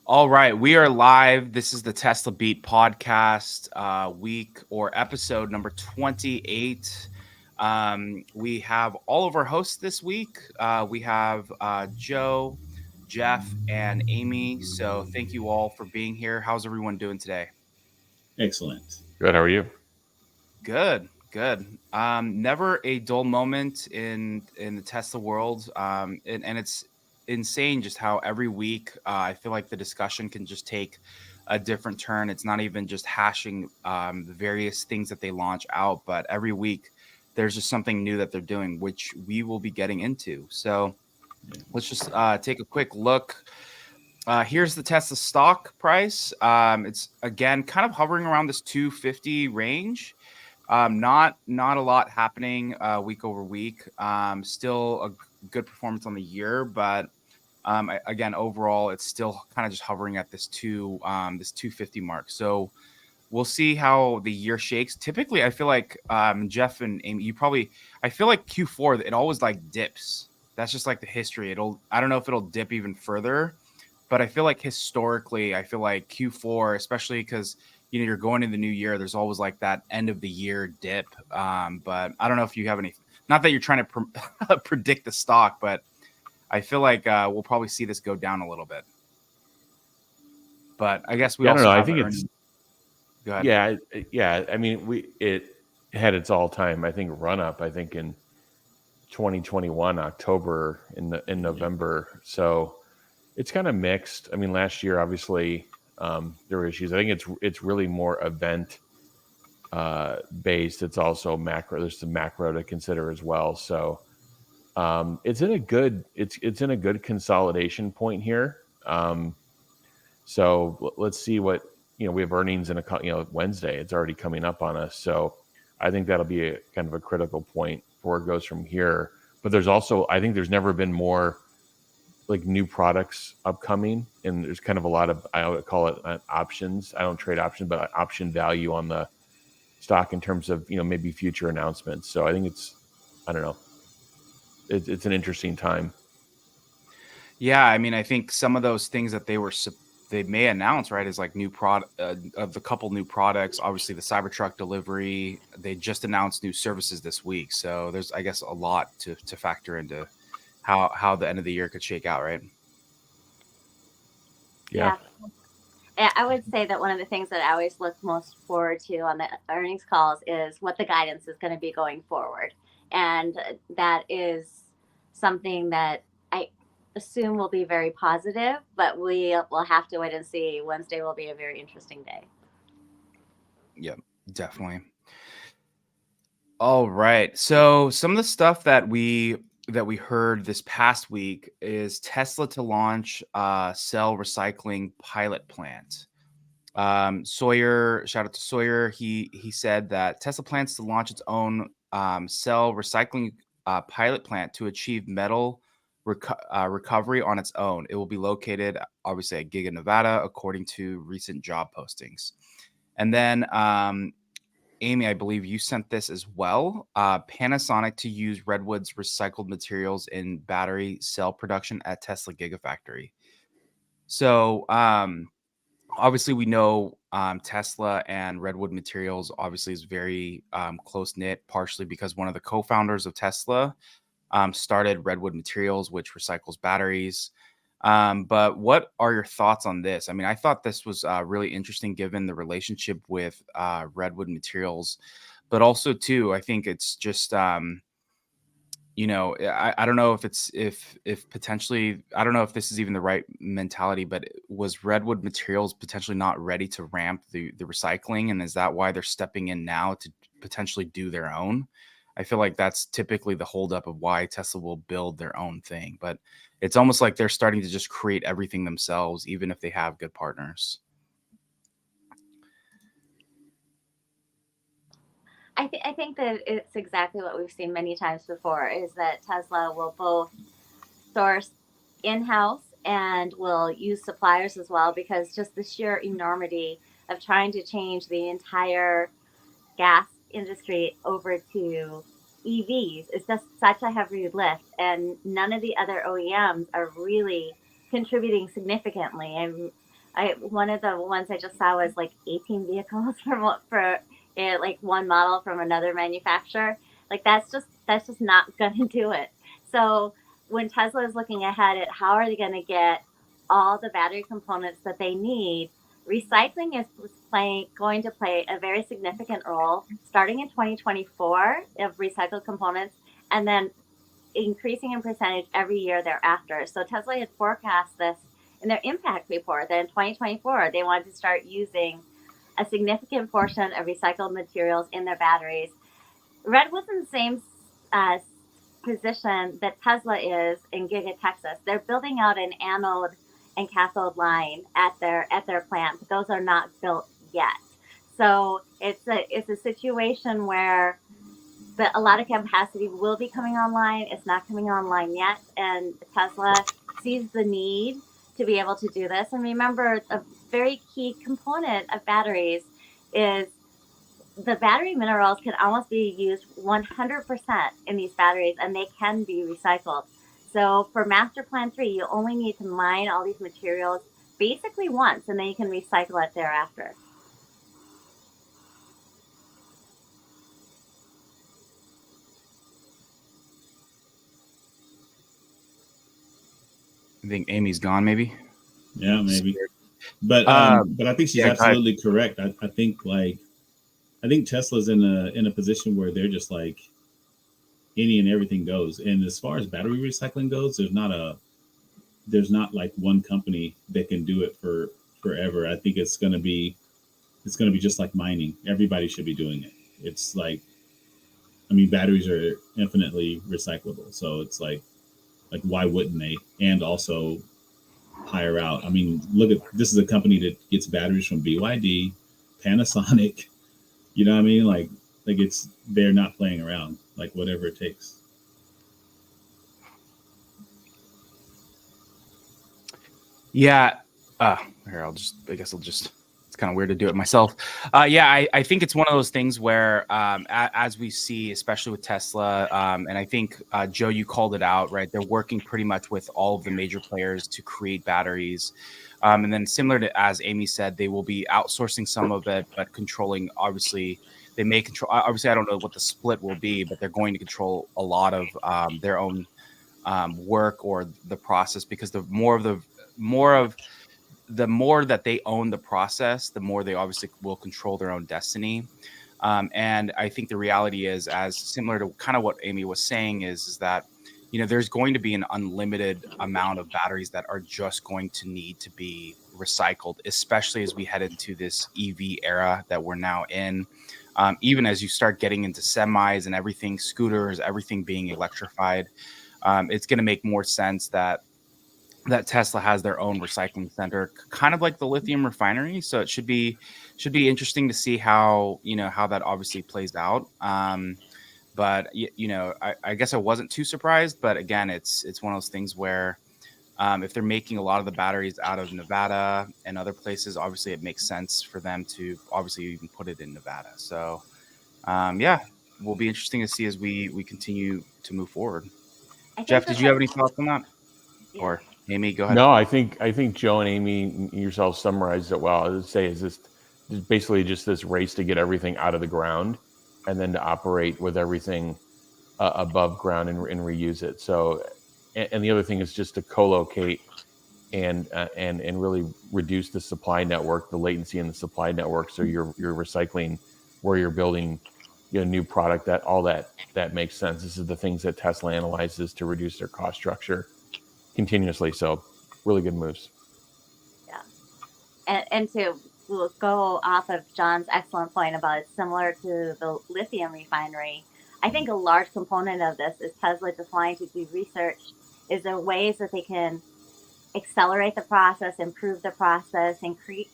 All right, we are live. This is the Tesla Beat podcast, week or episode number 28. We have all of our hosts this week. We have Joe, Jeff, and Amy. So thank you all for being here. How's everyone doing today? Excellent. Good. How are you? Good, good. Never a dull moment in the Tesla world, and it's insane just how every week I feel like the discussion can just take a different turn. It's not even just hashing the various things that they launch out, but every week there's just something new that they're doing, which we will be getting into. So let's just take a quick look. Here's the Tesla stock price. It's again kind of hovering around this 250 range. Not a lot happening week over week. Still a good performance on the year, but again overall it's still kind of just hovering at this 250 mark. So we'll see how the year shakes. Typically, I feel like Jeff and Amy, I feel like Q4 it always like dips. That's just like the history. I don't know if it'll dip even further, but I feel like historically, I feel like Q4, especially because you're going into the new year, there's always like that end of the year dip. But I don't know if you have any. Not that you're trying to predict the stock, but I feel like we'll probably see this go down a little bit. But I guess we Yeah, I don't also know. I have think earnings. it's Go ahead. yeah. I mean, it had its all time. I think run up. I think in 2021 October in November. So it's kind of mixed. I mean, last year obviously there were issues. I think it's really more event based. It's also macro. There's some macro to consider as well. So it's in a good consolidation point here. So let's see what we have earnings in Wednesday. It's already coming up on us. So I think that'll be a kind of a critical point for where it goes from here. But there's also I think there's never been more like new products upcoming, and there's kind of a lot of I would call it options. I don't trade options, but option value on the stock in terms of maybe future announcements. So I think I don't know. It's an interesting time. Yeah, I mean, I think some of those things that they may announce, right, is like new product of the couple new products. Obviously, the Cybertruck delivery. They just announced new services this week, so there's I guess a lot to factor into how the end of the year could shake out, right? Yeah. Yeah. Yeah, I would say that one of the things that I always look most forward to on the earnings calls is what the guidance is going to be going forward. And that is something that I assume will be very positive, but we will have to wait and see. Wednesday will be a very interesting day. Yeah, definitely. All right. So some of the stuff that we heard this past week is Tesla to launch cell recycling pilot plant. Sawyer, shout out to Sawyer. He said that Tesla plans to launch its own cell recycling pilot plant to achieve metal recovery on its own. It will be located, obviously, at Giga, Nevada, according to recent job postings. And then, Amy, I believe you sent this as well. Panasonic to use Redwood's recycled materials in battery cell production at Tesla Gigafactory. So, obviously we know Tesla and Redwood Materials obviously is very close knit, partially because one of the co-founders of Tesla started Redwood Materials, which recycles batteries. But what are your thoughts on this? I mean, I thought this was really interesting given the relationship with Redwood Materials, but also too, I think it's just I don't know if it's if potentially I don't know if this is even the right mentality, but was Redwood Materials potentially not ready to ramp the recycling, and is that why they're stepping in now to potentially do their own? I feel like that's typically the holdup of why Tesla will build their own thing, but it's almost like they're starting to just create everything themselves, even if they have good partners. I think that it's exactly what we've seen many times before is that Tesla will both source in-house and will use suppliers as well, because just the sheer enormity of trying to change the entire gas industry over to EVs is just such a heavy lift, and none of the other OEMs are really contributing significantly. And One of the ones I just saw was like 18 vehicles for like one model from another manufacturer. Like that's just not going to do it. So when Tesla is looking ahead at how are they going to get all the battery components that they need, recycling is going to play a very significant role starting in 2024 of recycled components, and then increasing in percentage every year thereafter. So Tesla had forecast this in their impact report that in 2024 they wanted to start using a significant portion of recycled materials in their batteries. Redwood's in the same uh, position that Tesla is in Giga Texas. They're building out an anode and cathode line at their plant, but those are not built yet. So it's a situation where a lot of capacity will be coming online. It's not coming online yet, and Tesla sees the need to be able to do this. And remember, a very key component of batteries is the battery minerals can almost be used 100% in these batteries, and they can be recycled. So for Master Plan 3, you only need to mine all these materials basically once, and then you can recycle it thereafter. I think Amy's gone, maybe. Yeah, maybe. But I think she's absolutely correct. I think Tesla's in a position where they're just like any and everything goes. And as far as battery recycling goes, there's not like one company that can do it for forever. I think it's gonna be just like mining. Everybody should be doing it. It's like, I mean, batteries are infinitely recyclable, so it's like why wouldn't they? And also hire out. I mean, look at this is a company that gets batteries from BYD, Panasonic. You know what I mean? Like they're not playing around. Like whatever it takes. Yeah. Here, I guess I'll just, it's kind of weird to do it myself. Yeah, I think it's one of those things where, as we see, especially with Tesla, and I think, Joe, you called it out, right? They're working pretty much with all of the major players to create batteries. And then similar to, as Amy said, they will be outsourcing some of it, but controlling, obviously, they may control, obviously, I don't know what the split will be, but they're going to control a lot of their own work or the process, because the more that they own the process, the more they obviously will control their own destiny. And I think the reality is, as similar to kind of what Amy was saying, is that, you know, there's going to be an unlimited amount of batteries that are just going to need to be recycled, especially as we head into this EV era that we're now in. Even as you start getting into semis and everything, scooters, everything being electrified, it's going to make more sense that Tesla has their own recycling center, kind of like the lithium refinery. So it should be interesting to see how that obviously plays out. But I guess I wasn't too surprised. But again, it's one of those things where if they're making a lot of the batteries out of Nevada and other places, obviously it makes sense for them to obviously even put it in Nevada. So yeah, will be interesting to see as we continue to move forward. Jeff, did you have any thoughts on that? Yeah. Or Amy, go ahead. No, I think Joe and Amy yourselves summarized it well. I would say is this basically just this race to get everything out of the ground, and then to operate with everything above ground and reuse it. So, and the other thing is just to co-locate and really reduce the supply network, the latency in the supply network. So you're recycling where you're building new product. That makes sense. This is the things that Tesla analyzes to reduce their cost structure continuously. So really good moves. Yeah. And to go off of John's excellent point about it's similar to the lithium refinery, I think a large component of this is Tesla just wanting to do research. Is there ways that they can accelerate the process, improve the process, increase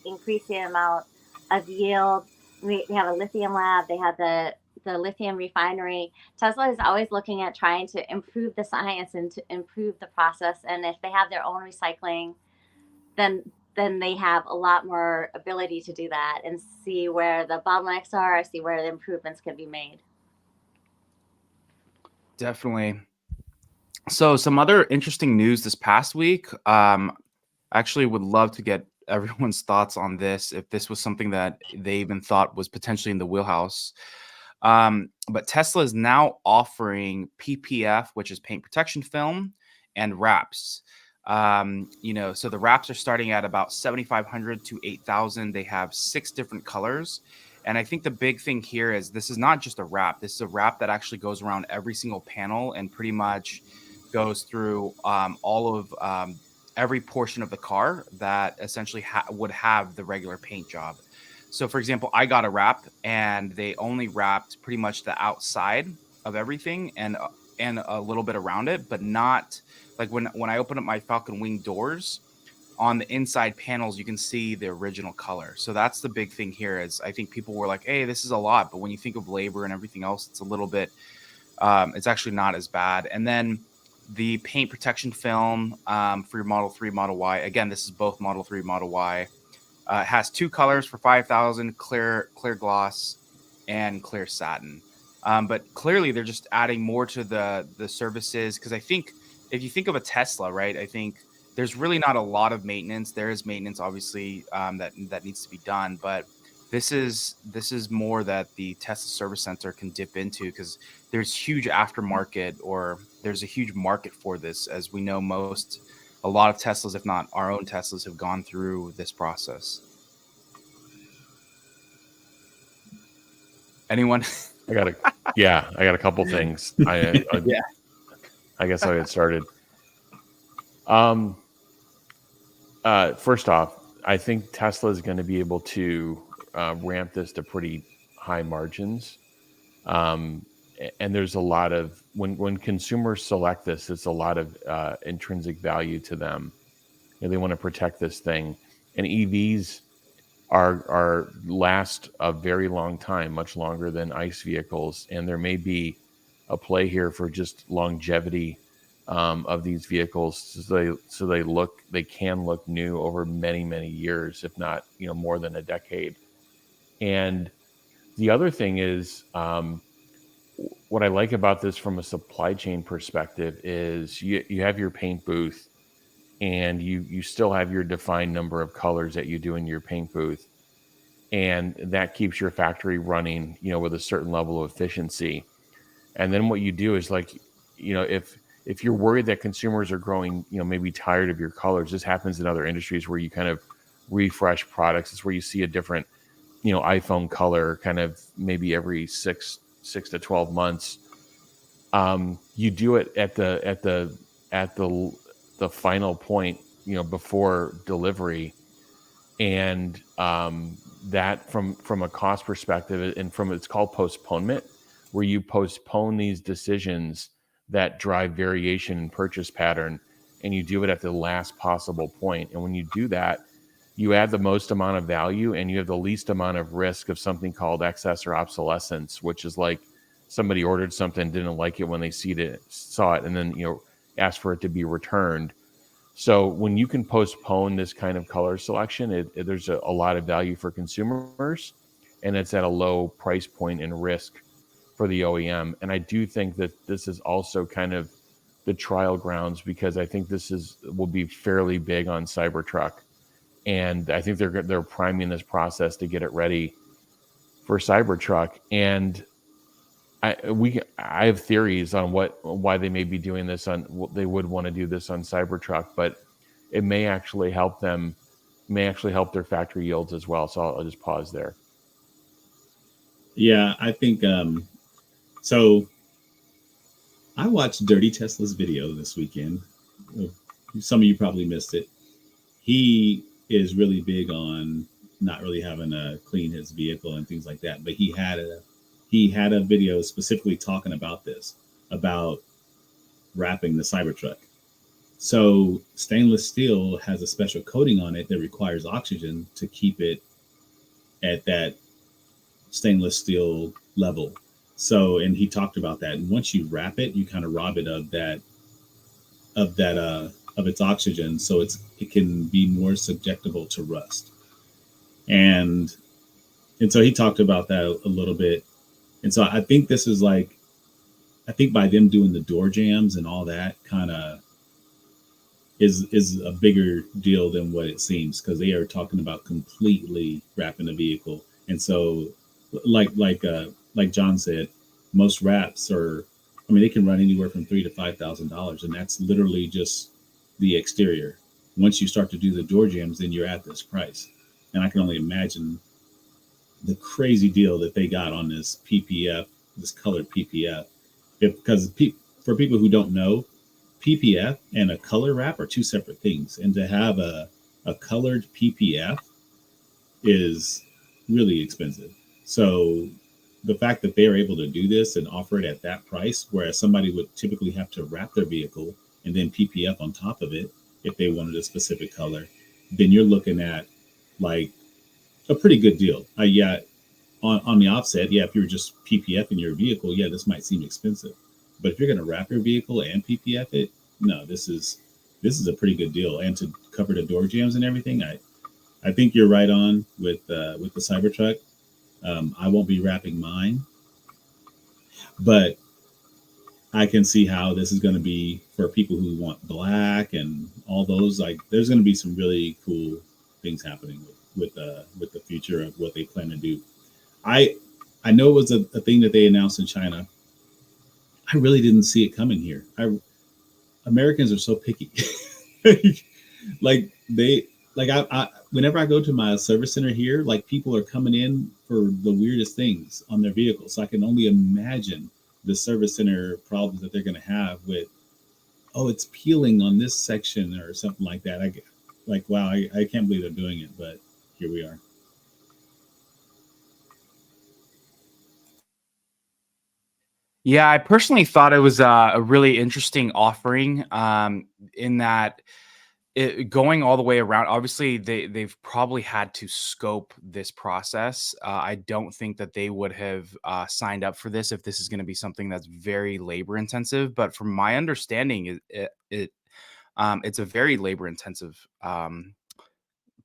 the amount of yield? We have a lithium lab. They have the lithium refinery. Tesla is always looking at trying to improve the science and to improve the process. And if they have their own recycling, then they have a lot more ability to do that and see where the bottlenecks are, see where the improvements can be made. Definitely. So some other interesting news this past week. Actually would love to get everyone's thoughts on this, if this was something that they even thought was potentially in the wheelhouse. But Tesla is now offering PPF, which is paint protection film, and wraps. So the wraps are starting at about 7,500 to 8,000. They have 6 different colors. And I think the big thing here is this is not just a wrap. This is a wrap that actually goes around every single panel and pretty much goes through all of every portion of the car that essentially would have the regular paint job. So, for example, I got a wrap, and they only wrapped pretty much the outside of everything and a little bit around it, but not like when I open up my Falcon Wing doors, on the inside panels, you can see the original color. So that's the big thing here. Is I think people were like, "Hey, this is a lot," but when you think of labor and everything else, it's a little bit. It's actually not as bad. And then the paint protection film for your Model 3, Model Y. Again, this is both Model 3, Model Y. It has 2 colors for 5,000: clear gloss and clear satin. But clearly, they're just adding more to the services, because I think if you think of a Tesla, right, I think there's really not a lot of maintenance. There is maintenance, obviously, that needs to be done, but this is more that the Tesla service center can dip into, because there's huge aftermarket, or there's a huge market for this. As we know, a lot of Teslas, if not our own Teslas, have gone through this process. Anyone? I got a couple things. I guess I'll get started. First off, I think Tesla is going to be able to ramp this to pretty high margins. And there's a lot of, when consumers select this, it's a lot of intrinsic value to them. They want to protect this thing. And EVs are last a very long time, much longer than ICE vehicles. And there may be a play here for just longevity of these vehicles, so they can look new over many, many years, if not more than a decade. And the other thing is, what I like about this from a supply chain perspective is you have your paint booth, and you still have your defined number of colors that you do in your paint booth, and that keeps your factory running with a certain level of efficiency. And then what you do is, like, if you're worried that consumers are growing maybe tired of your colors, this happens in other industries where you kind of refresh products. It's where you see a different iPhone color kind of maybe every 6 to 12 months. You do it at the final point, before delivery, and that from a cost perspective, and it's called postponement, where you postpone these decisions that drive variation in purchase pattern, and you do it at the last possible point. And when you do that, you add the most amount of value, and you have the least amount of risk of something called excess or obsolescence, which is like somebody ordered something, didn't like it when they saw it, and then asked for it to be returned. So when you can postpone this kind of color selection, there's a lot of value for consumers, and it's at a low price point and risk for the OEM. And I do think that this is also kind of the trial grounds, because I think will be fairly big on Cybertruck, and I think they're priming this process to get it ready for Cybertruck. And I have theories on why they may be doing this they would want to do this on Cybertruck, but it may actually help them, help their factory yields as well. So I'll just pause there. Yeah, I think so. I watched Dirty Tesla's video this weekend. Some of you probably missed it. He is really big on not really having to clean his vehicle and things like that, but he had a video specifically talking about this, about wrapping the Cybertruck. So stainless steel has a special coating on it that requires oxygen to keep it at that stainless steel level. So, and he talked about that. And once you wrap it, you kind of rob it of its oxygen, so it can be more susceptible to rust. And so he talked about that a little bit. And so I think this is I think by them doing the door jams and all that, kind of, is a bigger deal than what it seems, because they are talking about completely wrapping the vehicle. And so, like John said, most wraps are, I mean, they can run anywhere from $3,000 to $5,000, and that's literally just the exterior. Once you start to do the door jambs, then you're at this price. And I can only imagine the crazy deal that they got on this PPF, this colored PPF. Because for people who don't know, PPF and a color wrap are two separate things. And to have a colored PPF is really expensive. So the fact that they're able to do this and offer it at that price, whereas somebody would typically have to wrap their vehicle and then PPF on top of it if they wanted a specific color, then you're looking at like a pretty good deal. Yeah, on the offset, yeah, if you're just PPF in your vehicle, yeah, this might seem expensive. But if you're going to wrap your vehicle and PPF it, no, this is a pretty good deal. And to cover the door jambs and everything, I think you're right on with the Cybertruck. I won't be wrapping mine, but I can see how this is going to be for people who want black and all those. Like, there's going to be some really cool things happening with the future of what they plan to do. I know it was a thing that they announced in China. I really didn't see it coming here. Americans are so picky. I whenever I go to my service center here, like, people are coming in for the weirdest things on their vehicles. So I can only imagine the service center problems that they're going to have with, oh, it's peeling on this section or something like that. Wow, I can't believe they're doing it, but here we are. Yeah, I personally thought it was a really interesting offering, in that going all the way around. Obviously, they've probably had to scope this process. I don't think that they would have signed up for this if this is going to be something that's very labor intensive. But from my understanding, it's a very labor intensive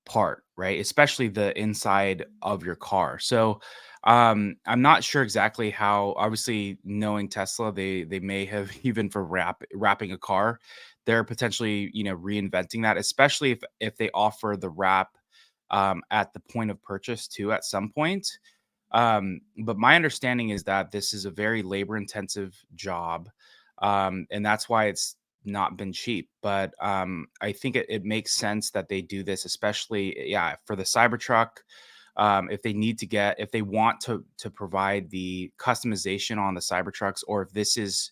part, right? Especially the inside of your car. So I'm not sure exactly how. Obviously, knowing Tesla, they may have even for wrapping a car, they're potentially, reinventing that, especially if they offer the wrap at the point of purchase too at some point. But my understanding is that this is a very labor intensive job, and that's why it's not been cheap. But I think it makes sense that they do this, especially, yeah, for the Cybertruck. If they want to provide the customization on the Cybertrucks, or if this is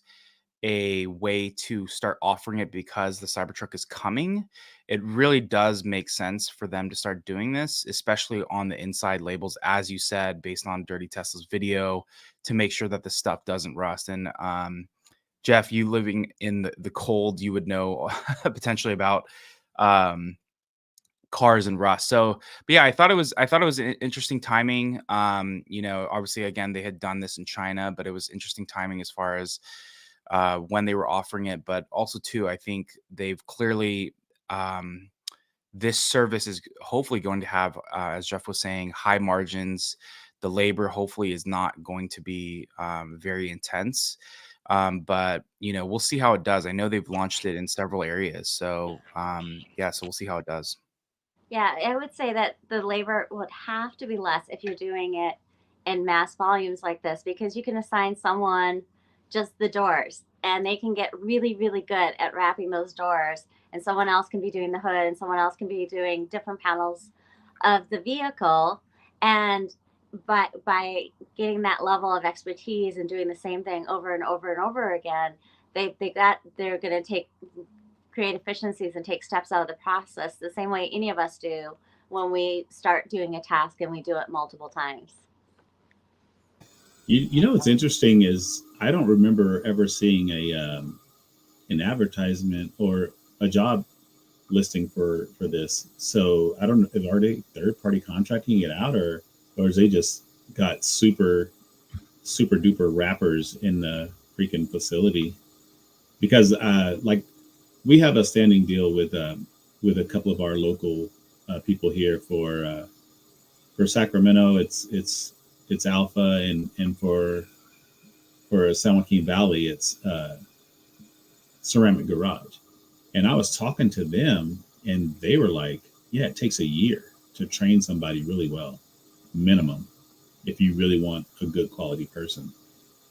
a way to start offering it because the Cybertruck is coming, it really does make sense for them to start doing this, especially on the inside labels, as you said, based on Dirty Tesla's video, to make sure that the stuff doesn't rust. And Jeff, you living in the cold, you would know potentially about cars and rust. So, but yeah, I thought it was interesting timing. Obviously, again, they had done this in China, but it was interesting timing as far as when they were offering it. But also too, I think they've clearly this service is hopefully going to have, as Jeff was saying, high margins. The labor hopefully is not going to be very intense. But we'll see how it does. I know they've launched it in several areas. So so we'll see how it does. Yeah, I would say that the labor would have to be less if you're doing it in mass volumes like this, because you can assign someone just the doors and they can get really, really good at wrapping those doors, and someone else can be doing the hood, and someone else can be doing different panels of the vehicle. And by getting that level of expertise and doing the same thing over and over and over again, they're going to create efficiencies and take steps out of the process the same way any of us do when we start doing a task and we do it multiple times. You know what's interesting is I don't remember ever seeing an advertisement or a job listing for this. So I don't know, are they third party contracting it out, or is they just got super duper wrappers in the freaking facility? Because we have a standing deal with a couple of our local people here for Sacramento. It's Alpha, and for San Joaquin Valley, it's Ceramic Garage. And I was talking to them, and they were like, yeah, it takes a year to train somebody really well, minimum, if you really want a good quality person.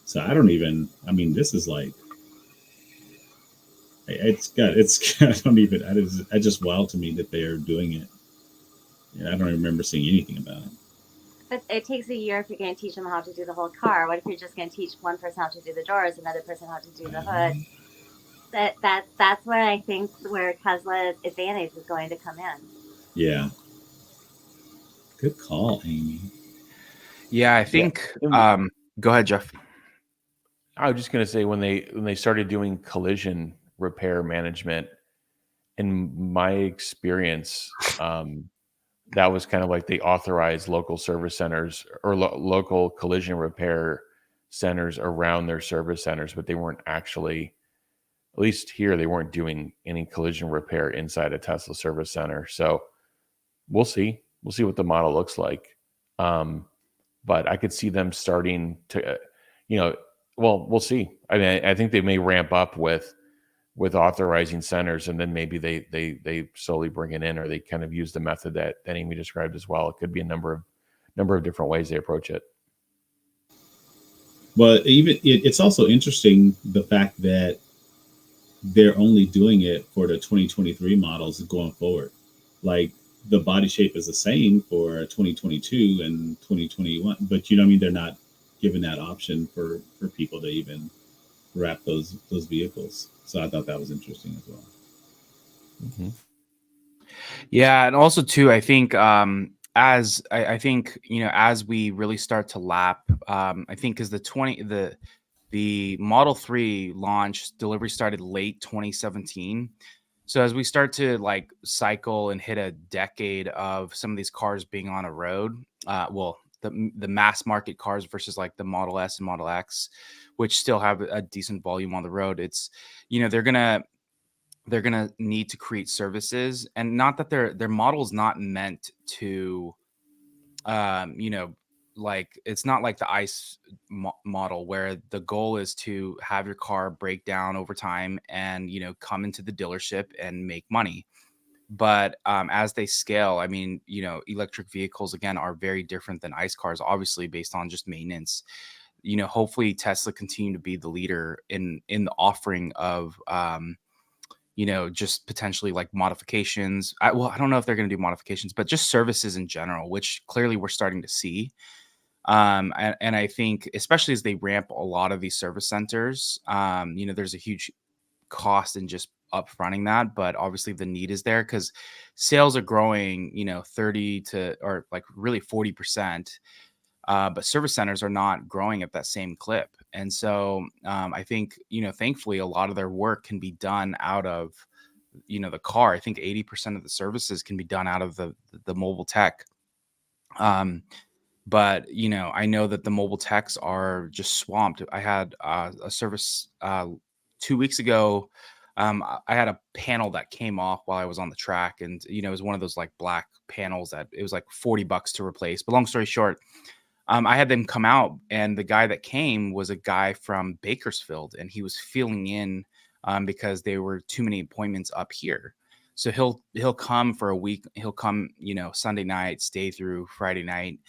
So I mean, this is like, I just wild to me that they're doing it. And I don't remember seeing anything about it. But it takes a year if you're going to teach them how to do the whole car. What if you're just going to teach one person how to do the doors, another person how to do the hood? That's where I think where Tesla's advantage is going to come in. Yeah. Good call, Amy. Yeah, I think. Go ahead, Jeff. I was just going to say when they started doing collision repair management, in my experience, that was kind of like they authorized local service centers or local collision repair centers around their service centers, but they weren't actually, at least here, they weren't doing any collision repair inside a Tesla service center. So we'll see what the model looks like. But I could see them starting to, well, we'll see. I mean, I think they may ramp up with authorizing centers, and then maybe they slowly bring it in, or they kind of use the method that Amy described as well. It could be a number of different ways they approach it. Well, it's also interesting the fact that they're only doing it for the 2023 models going forward. Like the body shape is the same for 2022 and 2021, but you know what I mean? They're not giving that option for people to even wrap those vehicles. So I thought that was interesting as well. Mm-hmm. Yeah, and also too, I think as we really start to lap, I think because the Model 3 launch delivery started late 2017. So as we start to like cycle and hit a decade of some of these cars being on a road, the mass market cars versus like the Model S and Model X, which still have a decent volume on the road, it's, they're gonna need to create services, and not that their model is not meant to, like it's not like the ICE model where the goal is to have your car break down over time and come into the dealership and make money. But as they scale, I mean, electric vehicles again are very different than ICE cars, obviously based on just maintenance. Hopefully Tesla continue to be the leader in the offering of just potentially like modifications. I don't know if they're going to do modifications, but just services in general, which clearly we're starting to see. And I think especially as they ramp a lot of these service centers, there's a huge cost in just upfronting that, but obviously the need is there because sales are growing, 30 to or like really 40%. But service centers are not growing at that same clip. And so I think, thankfully, a lot of their work can be done out of, the car. I think 80% of the services can be done out of the mobile tech. But, I know that the mobile techs are just swamped. I had a service 2 weeks ago. I had a panel that came off while I was on the track, and, it was one of those like black panels that it was like $40 to replace. But long story short, I had them come out, and the guy that came was a guy from Bakersfield, and he was filling in because there were too many appointments up here. So he'll come for a week. He'll come, Sunday night, stay through Friday night,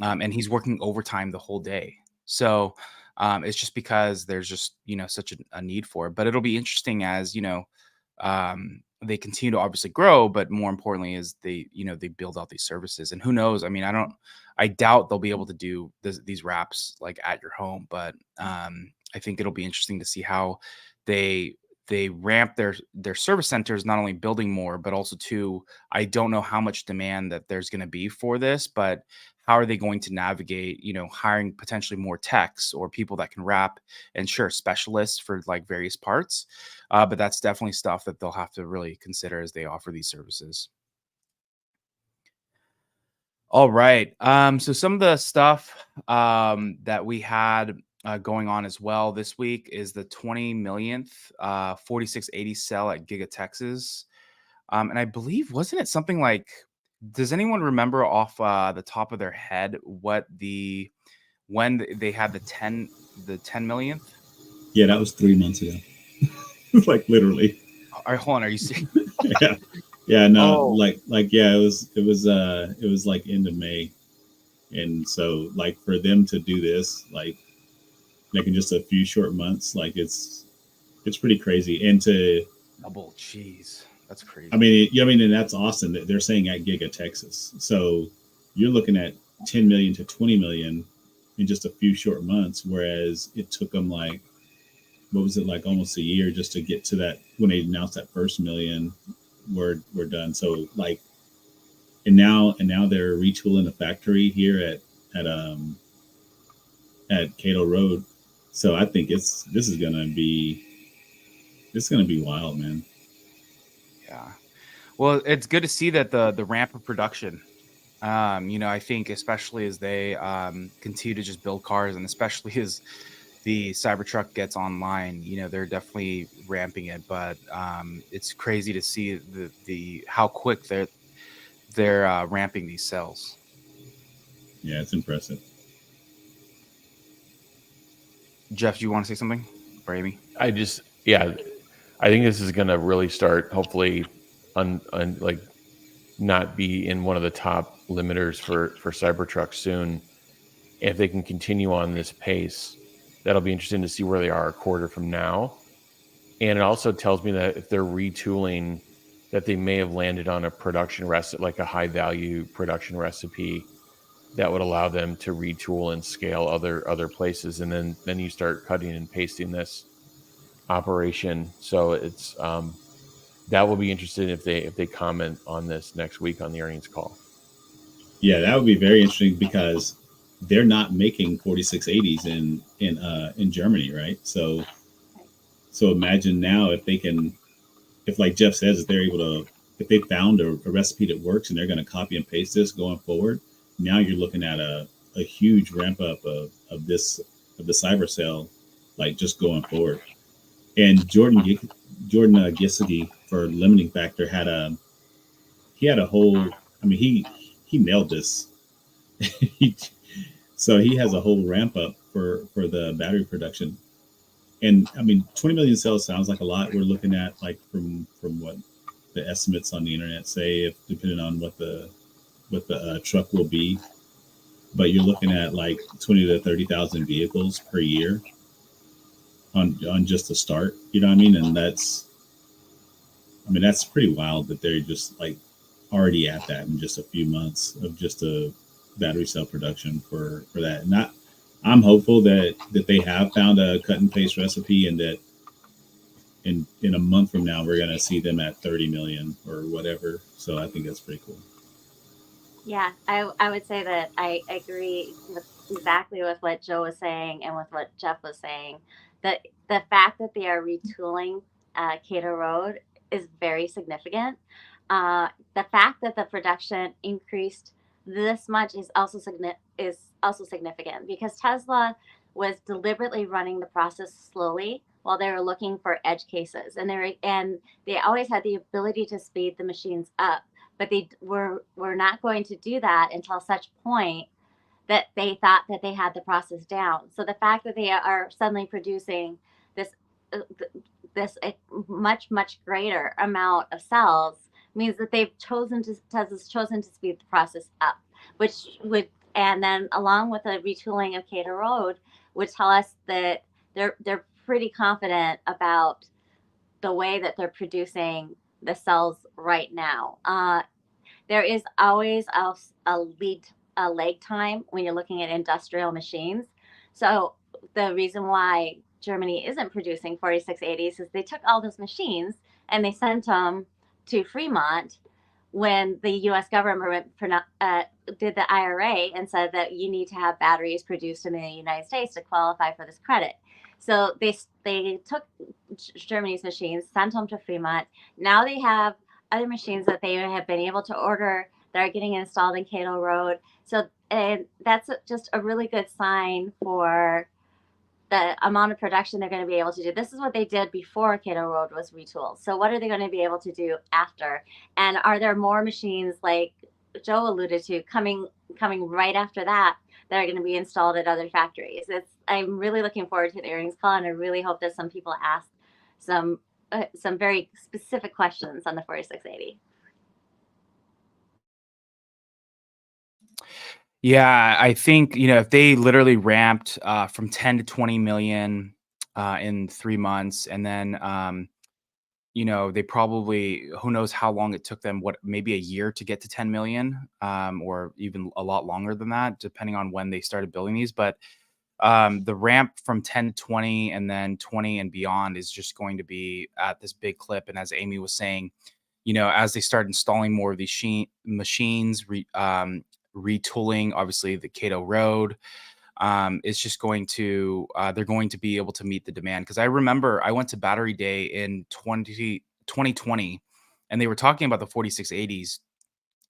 and he's working overtime the whole day. So it's just because there's just such a need for it. But it'll be interesting as they continue to obviously grow, but more importantly is they build out these services. And who knows? I mean, I doubt they'll be able to do these wraps like at your home, but I think it'll be interesting to see how they ramp their service centers, not only building more, but also too, I don't know how much demand that there's going to be for this, but how are they going to navigate, hiring potentially more techs or people that can wrap, and sure, specialists for like various parts. But that's definitely stuff that they'll have to really consider as they offer these services. All right. So some of the stuff that we had going on as well this week is the 20 millionth 4680 cell at Giga Texas. And I believe, wasn't it something like, does anyone remember off the top of their head when they had the 10 millionth? Yeah, that was 3 months ago. Like literally. hold on. Are you serious? Yeah, no, yeah, it was like end of May, and so like for them to do this like in just a few short months, like it's pretty crazy. And to double, jeez, that's crazy. I mean, and that's awesome that they're saying at Giga Texas. So you're looking at 10 million to 20 million in just a few short months, whereas it took them like, what was it, like almost a year just to get to that when they announced that first million. We're done. So like, and now they're retooling the factory here at Cato Road. So I think this is gonna be wild, man. Yeah. Well, it's good to see that the ramp of production. I think especially as they continue to just build cars, and especially as the Cybertruck gets online, they're definitely ramping it. But it's crazy to see the how quick they're ramping these cells. Yeah, it's impressive. Jeff, do you want to say something? Or Amy? I think this is going to really start, hopefully, like not be in one of the top limiters for Cybertruck soon. If they can continue on this pace, that'll be interesting to see where they are a quarter from now. And it also tells me that if they're retooling, that they may have landed on a production recipe, like a high value production recipe that would allow them to retool and scale other places. And then you start cutting and pasting this operation. So it's that will be interesting if they comment on this next week on the earnings call. Yeah, that would be very interesting because they're not making 4680s in Germany, right? So imagine now if like Jeff says, if they found a recipe that works and they're going to copy and paste this going forward, now you're looking at a huge ramp up of the Cybercell, like just going forward. And Jordan Gisagi for Limiting Factor had a whole, I mean, he nailed this. So he has a whole ramp up for the battery production. And I mean, 20 million cells sounds like a lot. We're looking at like from what the estimates on the internet say, if depending on what the truck will be, but you're looking at like 20 to 30,000 vehicles per year on just the start. You know what I mean? And that's pretty wild that they're just like already at that in just a few months of just a battery cell production for that. And I'm hopeful that they have found a cut and paste recipe, and that in a month from now we're going to see them at 30 million or whatever. So I think that's pretty cool. Yeah, I would say that I agree exactly with what Joe was saying and with what Jeff was saying. That the fact that they are retooling Cato Road is very significant. The fact that the production increased this much is also significant because Tesla was deliberately running the process slowly while they were looking for edge cases, and they always had the ability to speed the machines up, but they were not going to do that until such point that they thought that they had the process down. So the fact that they are suddenly producing this much greater amount of cells means that Tesla's chosen to speed the process up, and then along with the retooling of Cato Road would tell us that they're pretty confident about the way that they're producing the cells right now. There is always a lag time when you're looking at industrial machines. So the reason why Germany isn't producing 4680s is they took all those machines and they sent them to Fremont when the U.S. government did the IRA and said that you need to have batteries produced in the United States to qualify for this credit. So they took Germany's machines, sent them to Fremont. Now they have other machines that they have been able to order that are getting installed in Cato Road. So, and that's just a really good sign for the amount of production they're going to be able to do. This is what they did before Cato Road was retooled. So what are they going to be able to do after? And are there more machines like Joe alluded to coming right after that are going to be installed at other factories? I'm really looking forward to the earnings call, and I really hope that some people ask some some very specific questions on the 4680. Yeah, I think, if they literally ramped from 10 to 20 million in 3 months, and then, they probably, who knows how long it took them, maybe a year to get to 10 million, or even a lot longer than that, depending on when they started building these. But the ramp from 10 to 20 and then 20 and beyond is just going to be at this big clip. And as Amy was saying, as they start installing more of these machines, retooling, obviously the Cato Road, it's just going to, they're going to be able to meet the demand. Because I remember I went to Battery Day in 2020, and they were talking about the 4680s.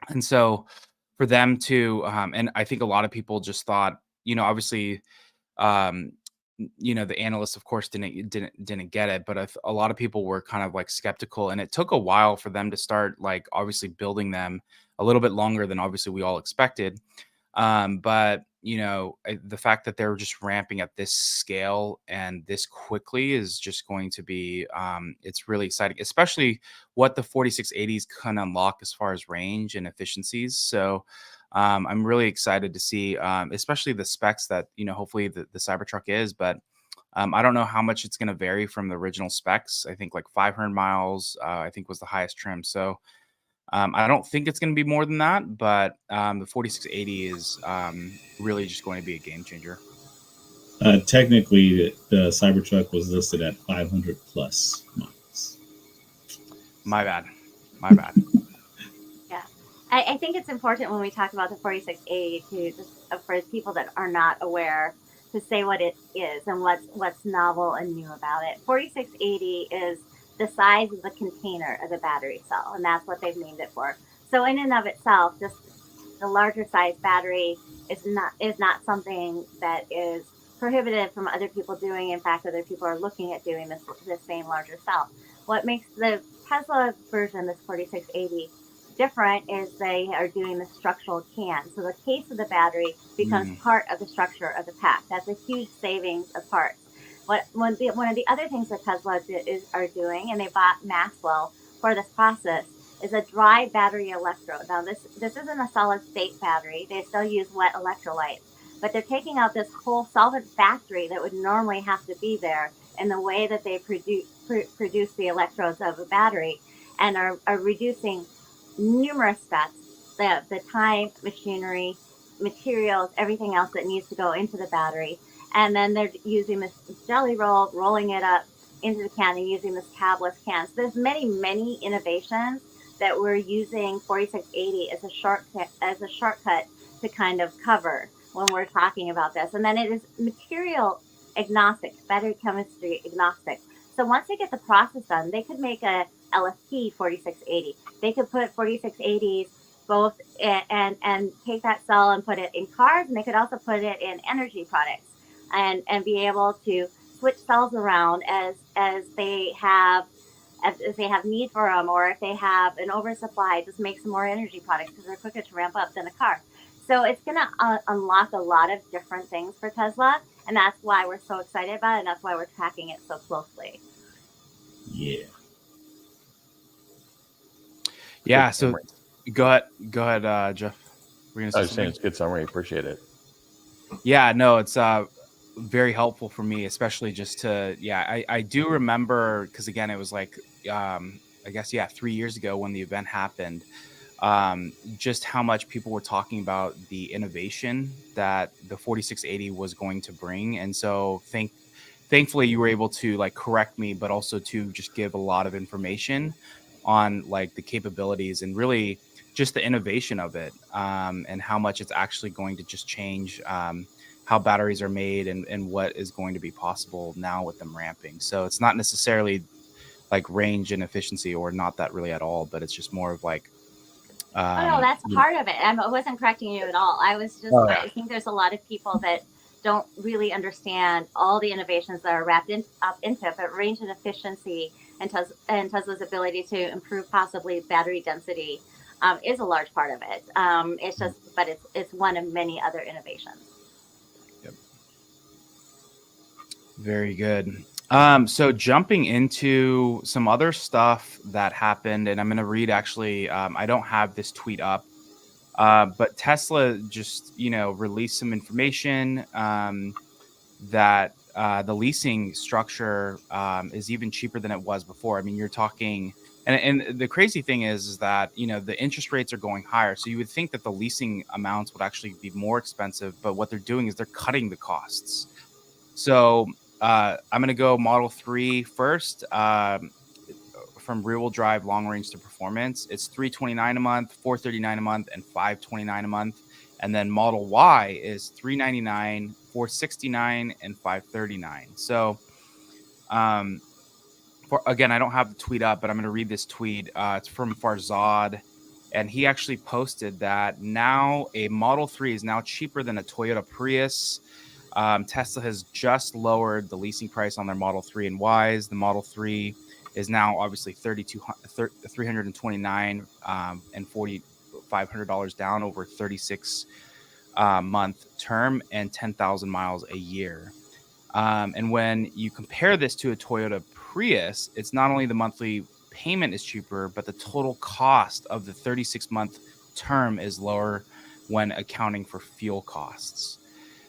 And so for them to, and I think a lot of people just thought, obviously, um, the analysts, of course, didn't get it, but a lot of people were kind of like skeptical, and it took a while for them to start, like, obviously building them, a little bit longer than obviously we all expected. But the fact that they're just ramping at this scale and this quickly is just going to be, it's really exciting, especially what the 4680s can unlock as far as range and efficiencies. So I'm really excited to see, especially the specs that, hopefully the Cybertruck is, but I don't know how much it's going to vary from the original specs. I think like 500 miles, I think was the highest trim. So I don't think it's going to be more than that, but the 4680 is really just going to be a game changer. Technically, the Cybertruck was listed at 500 plus miles. My bad. Yeah, I think it's important when we talk about the 4680 to just, for people that are not aware, to say what it is and what's novel and new about it. 4680 is the size of the container of the battery cell, and that's what they've named it for. So in and of itself, just the larger size battery is not something that is prohibited from other people doing. In fact, other people are looking at doing this same larger cell. What makes the Tesla version, this 4680, different is they are doing the structural can. So the case of the battery becomes part of the structure of the pack. That's a huge savings of parts. One of the other things that Tesla are doing, and they bought Maxwell for this process, is a dry battery electrode. Now this isn't a solid state battery. They still use wet electrolytes, but they're taking out this whole solvent factory that would normally have to be there in the way that they produce the electrodes of a battery, and are reducing numerous steps, the time, machinery, materials, everything else that needs to go into the battery. And then they're using this jelly roll, rolling it up into the can, and using this tabless can. So there's many innovations that we're using 4680 as a shortcut to kind of cover when we're talking about this. And then it is material agnostic, battery chemistry agnostic. So once they get the process done, they could make a LFP 4680. They could put 4680s both and take that cell and put it in cars, and they could also put it in energy products, and be able to switch cells around as they have need for them, or if they have an oversupply, just make some more energy products because they're quicker to ramp up than a car. So it's going to unlock a lot of different things for Tesla, and that's why we're so excited about it, and that's why we're tracking it so closely. Yeah. So go ahead, Jeff. I was saying it's a good summary. Appreciate it. Yeah, no, it's very helpful for me, especially just to, I do remember, because again, it was like, I guess, 3 years ago when the event happened, just how much people were talking about the innovation that the 4680 was going to bring. And so thankfully you were able to like correct me, but also to just give a lot of information on like the capabilities and really just the innovation of it, and how much it's actually going to just change how batteries are made and what is going to be possible now with them ramping. So it's not necessarily like range and efficiency, or not that really at all, but it's just more of like, oh no, that's part of it. I wasn't correcting you at all. I was just, I think there's a lot of people that don't really understand all the innovations that are wrapped up into it, but range and efficiency and Tesla's ability to improve possibly battery density is a large part of it. It's just, but it's one of many other innovations. Yep. Very good. So jumping into some other stuff that happened, and I'm going to read actually, I don't have this tweet up, but Tesla just, released some information that the leasing structure is even cheaper than it was before. I mean, you're talking, and the crazy thing is that, the interest rates are going higher. So you would think that the leasing amounts would actually be more expensive, but what they're doing is they're cutting the costs. So I'm going to go Model 3 first. From rear-wheel drive, long range to performance, it's $329 a month, $439 a month, and $529 a month. And then Model Y is $399, $469, and $539. So, again, I don't have the tweet up, but I'm going to read this tweet. It's from Farzad, and he actually posted that now a Model 3 is now cheaper than a Toyota Prius. Tesla has just lowered the leasing price on their Model 3 and Ys. The Model 3 is now obviously $329 and $4,500 down over 36 month term and 10,000 miles a year. And when you compare this to a Toyota Prius, it's not only the monthly payment is cheaper, but the total cost of the 36-month term is lower when accounting for fuel costs.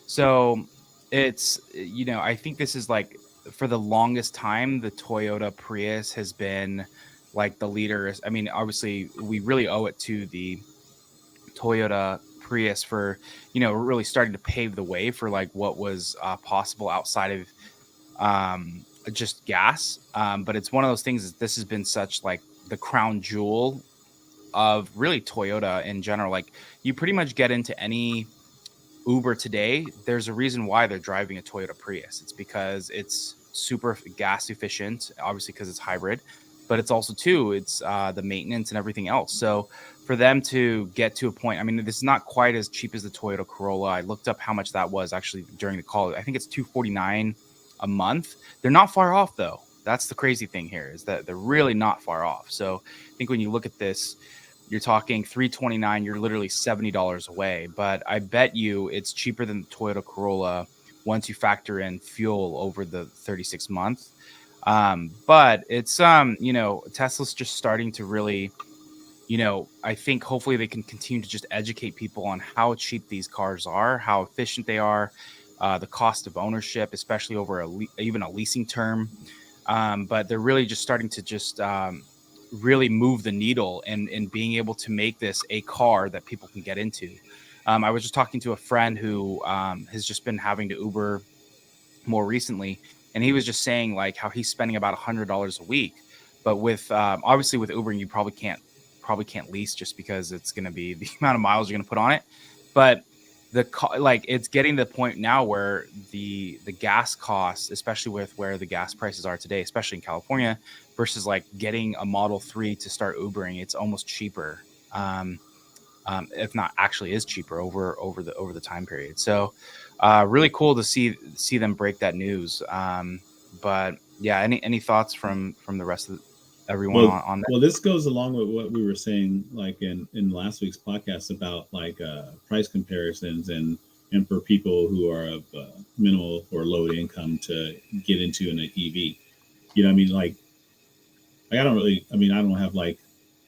So it's, I think this is like, for the longest time, the Toyota Prius has been like the leader. I mean, obviously, we really owe it to the Toyota Prius for, really starting to pave the way for like what was possible outside of just gas. But it's one of those things that this has been such like the crown jewel of really Toyota in general. Like you pretty much get into any Uber today, there's a reason why they're driving a Toyota Prius. It's because it's super gas efficient, obviously because it's hybrid, but it's also it's the maintenance and everything else. So for them to get to a point, I mean, this is not quite as cheap as the Toyota Corolla. I looked up how much that was actually during the call. I think it's $249 a month. They're not far off though. That's the crazy thing here, is that they're really not far off. So I think when you look at this, you're talking $329, you're literally $70 away. But I bet you it's cheaper than the Toyota Corolla once you factor in fuel over the 36 month. But it's, Tesla's just starting to really, I think hopefully they can continue to just educate people on how cheap these cars are, how efficient they are, the cost of ownership, especially over even a leasing term. But they're really just starting to just really move the needle in being able to make this a car that people can get into. I was just talking to a friend who has just been having to Uber more recently, and he was just saying like how he's spending about $100 a week. But with obviously with Ubering, you probably can't lease just because it's going to be the amount of miles you're going to put on it. But it's getting to the point now where the gas costs, especially with where the gas prices are today, especially in California, versus like getting a Model 3 to start Ubering, it's almost cheaper, if not actually is cheaper over the time period. So really cool to see them break that news. But yeah, any thoughts from the rest of everyone on that? Well, this goes along with what we were saying, like in last week's podcast about like price comparisons and for people who are of minimal or low income to get into an EV. I mean, like I don't have like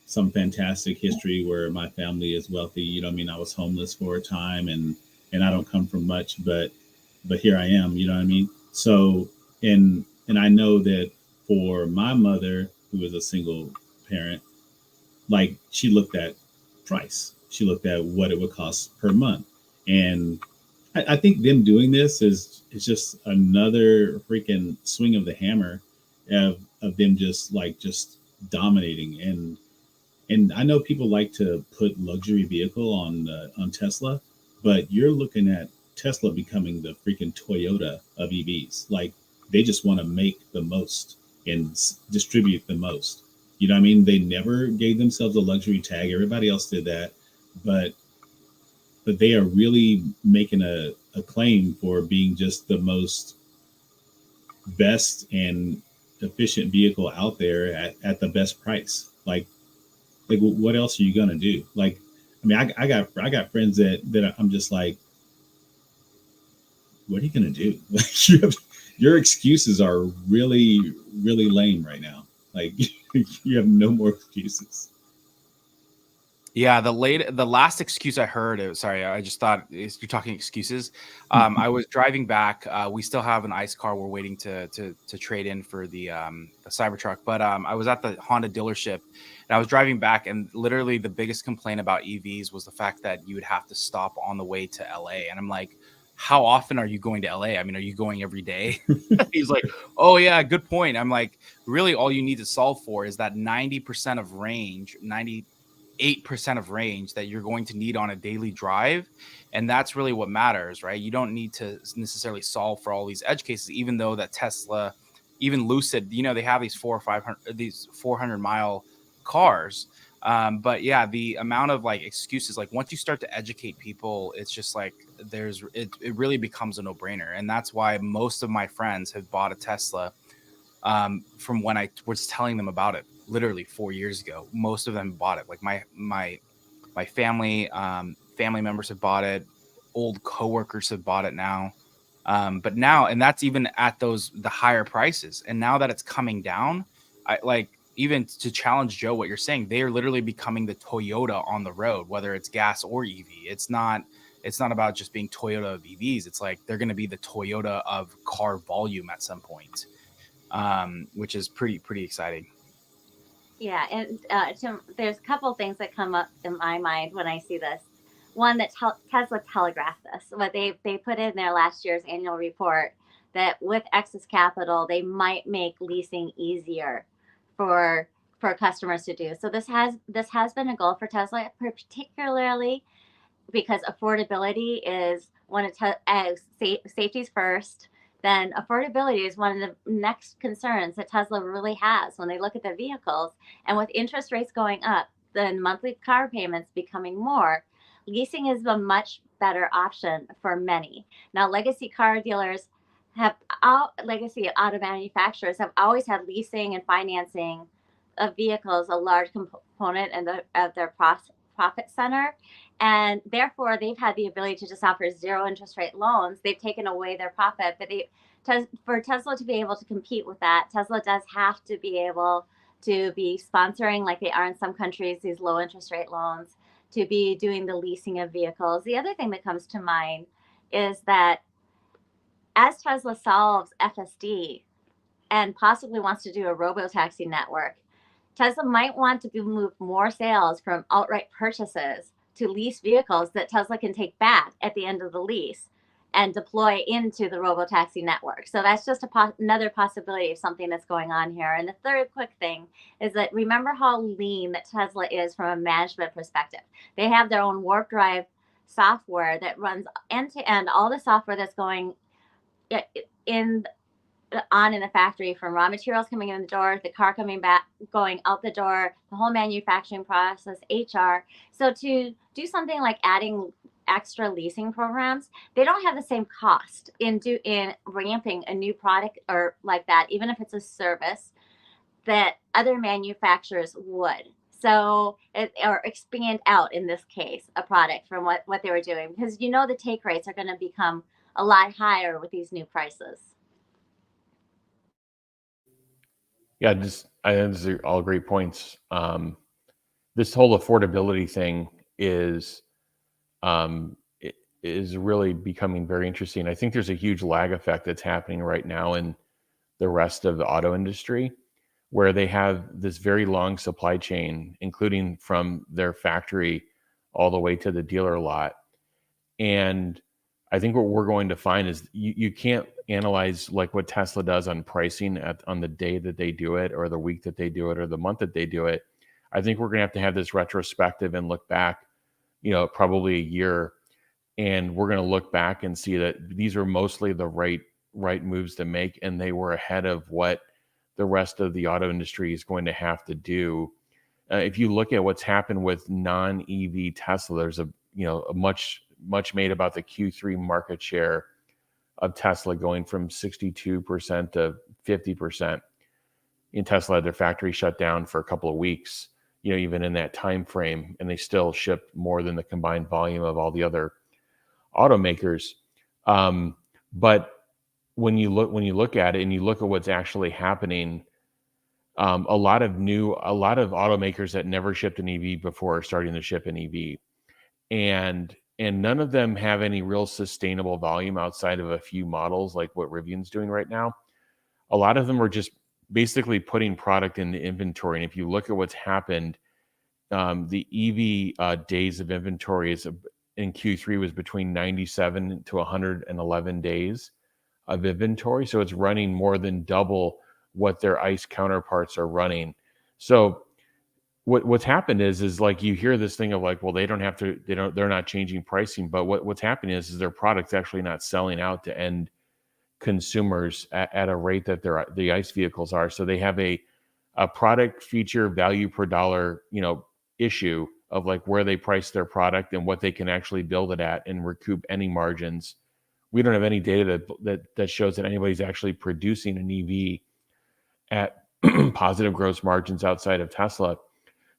some fantastic history where my family is wealthy. I mean, I was homeless for a time and I don't come from much, but here I am, you know what I mean? So, and I know that for my mother, who was a single parent, like she looked at price. She looked at what it would cost per month. And I think them doing this is just another freaking swing of the hammer of them just dominating. And I know people like to put luxury vehicle on Tesla, but you're looking at Tesla becoming the freaking Toyota of EVs. Like they just want to make the most and distribute the most. You know what I mean? They never gave themselves a luxury tag. Everybody else did that, but they are really making a claim for being just the most best and efficient vehicle out there at the best price. Like what else are you gonna do? Like, I mean, I got friends that I'm just like, what are you gonna do? Like your excuses are really, really lame right now. Like you have no more excuses. Yeah, the last excuse I heard, sorry, I just thought you're talking excuses. I was driving back. We still have an ICE car we're waiting to trade in for the Cybertruck. But I was at the Honda dealership and I was driving back, and literally the biggest complaint about EVs was the fact that you would have to stop on the way to LA. And I'm like, how often are you going to LA? I mean, are you going every day? He's like, oh yeah, good point. I'm like, really all you need to solve for is that 90% of range, 8% of range that you're going to need on a daily drive. And that's really what matters, right? You don't need to necessarily solve for all these edge cases, even though that Tesla, even Lucid, they have these 400-mile cars. But yeah, the amount of like excuses, like once you start to educate people, it's just like it really becomes a no-brainer. And that's why most of my friends have bought a Tesla from when I was telling them about it. Literally 4 years ago, most of them bought it. Like my family members have bought it. Old coworkers have bought it now. But now, and that's even at the higher prices. And now that it's coming down, I like, even to challenge Joe, what you're saying, they are literally becoming the Toyota on the road, whether it's gas or EV. It's not about just being Toyota of EVs. It's like they're going to be the Toyota of car volume at some point, which is pretty exciting. Yeah, and there's a couple things that come up in my mind when I see this. One, that Tesla telegraphed this. What they put in their last year's annual report, that with excess capital, they might make leasing easier for customers to do. So this has been a goal for Tesla, particularly because affordability is one of safety's first. Then affordability is one of the next concerns that Tesla really has when they look at the vehicles. And with interest rates going up, then monthly car payments becoming more, leasing is a much better option for many. Now, legacy auto manufacturers have always had leasing and financing of vehicles a large component of their profit center. And therefore, they've had the ability to just offer zero interest rate loans. They've taken away their profit, but for Tesla to be able to compete with that, Tesla does have to be able to be sponsoring, like they are in some countries, these low interest rate loans, to be doing the leasing of vehicles. The other thing that comes to mind is that as Tesla solves FSD and possibly wants to do a robo-taxi network, Tesla might want to move more sales from outright purchases to lease vehicles that Tesla can take back at the end of the lease and deploy into the robo-taxi network. So that's just another possibility of something that's going on here. And the third quick thing is that remember how lean that Tesla is from a management perspective. They have their own warp drive software that runs end-to-end all the software that's going in the factory, from raw materials coming in the door, the car coming back, going out the door, the whole manufacturing process, HR. So to do something like adding extra leasing programs, they don't have the same cost in ramping a new product or like that, even if it's a service, that other manufacturers would. So or expand out, in this case, a product from what they were doing, because the take rates are going to become a lot higher with these new prices. Yeah, I think these are all great points. This whole affordability thing is really becoming very interesting. I think there's a huge lag effect that's happening right now in the rest of the auto industry, where they have this very long supply chain, including from their factory all the way to the dealer lot. And I think what we're going to find is you can't analyze like what Tesla does on pricing on the day that they do it, or the week that they do it, or the month that they do it. I think we're going to have this retrospective and look back, probably a year, and we're going to look back and see that these are mostly the right moves to make, and they were ahead of what the rest of the auto industry is going to have to do. If you look at what's happened with non-EV Tesla, there's a much made about the Q3 market share of Tesla going from 62% to 50%. In Tesla, their factory shut down for a couple of weeks, even in that time frame, and they still shipped more than the combined volume of all the other automakers. But when you look at it and you look at what's actually happening, a lot of automakers that never shipped an EV before are starting to ship an EV, and none of them have any real sustainable volume outside of a few models like what Rivian's doing right now. A lot of them are just basically putting product in the inventory. And if you look at what's happened, the EV days of inventory in Q3 was between 97 to 111 days of inventory. So it's running more than double what their ICE counterparts are running. So what's happened is like you hear this thing of like, well, they're not changing pricing, but what's happening is their product's actually not selling out to end consumers at a rate that the ICE vehicles are. So they have a product feature value per dollar, issue of like where they price their product and what they can actually build it at and recoup any margins. We don't have any data that shows that anybody's actually producing an EV at positive gross margins outside of Tesla.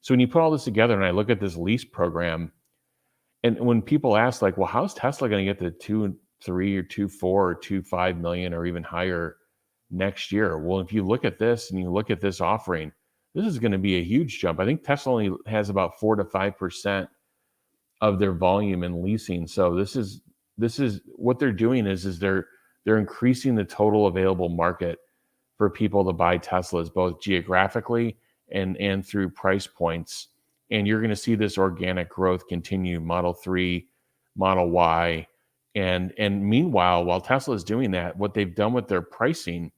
So when you put all this together and I look at this lease program, and when people ask like, well, how's Tesla going to get to 2.3 or 2.4 or 2.5 million or even higher next year? Well, if you look at this and you look at this offering, this is going to be a huge jump. I think Tesla only has about 4 to 5% of their volume in leasing. So this is what they're doing is they're increasing the total available market for people to buy Teslas, both geographically and through price points. And you're going to see this organic growth continue, Model 3, Model Y. And meanwhile, while Tesla is doing that, what they've done with their pricing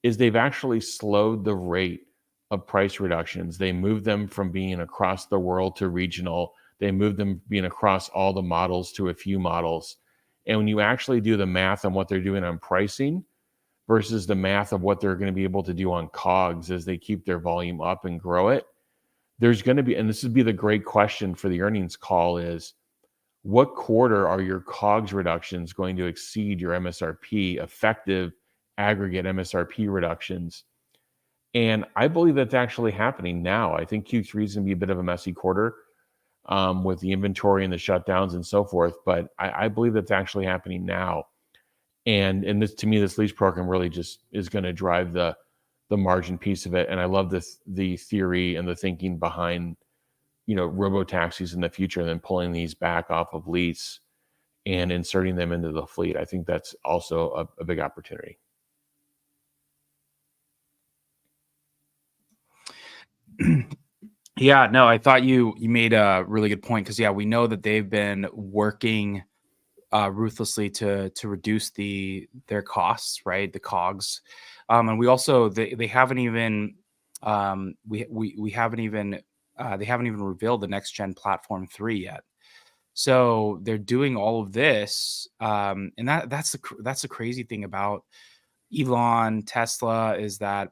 is they've actually slowed the rate of price reductions. They moved them from being across the world to regional. They moved them being across all the models to a few models. And when you actually do the math on what they're doing on pricing versus the math of what they're going to be able to do on COGS as they keep their volume up and grow it, there's going to be, and this would be the great question for the earnings call, is what quarter are your COGS reductions going to exceed your MSRP, effective aggregate MSRP reductions? And I believe that's actually happening now. I think Q3 is going to be a bit of a messy quarter with the inventory and the shutdowns and so forth, but I believe that's actually happening now. And this, to me, this lease program really just is going to drive the margin piece of it. And I love the theory and the thinking behind, robo taxis in the future, and then pulling these back off of lease and inserting them into the fleet. I think that's also a big opportunity. Yeah, no, I thought you made a really good point, because we know that they've been working ruthlessly to reduce their costs, right? The COGS, and we also they haven't even we haven't even they haven't even revealed the next gen platform 3 yet. So they're doing all of this, and that's the crazy thing about Elon, Tesla, is that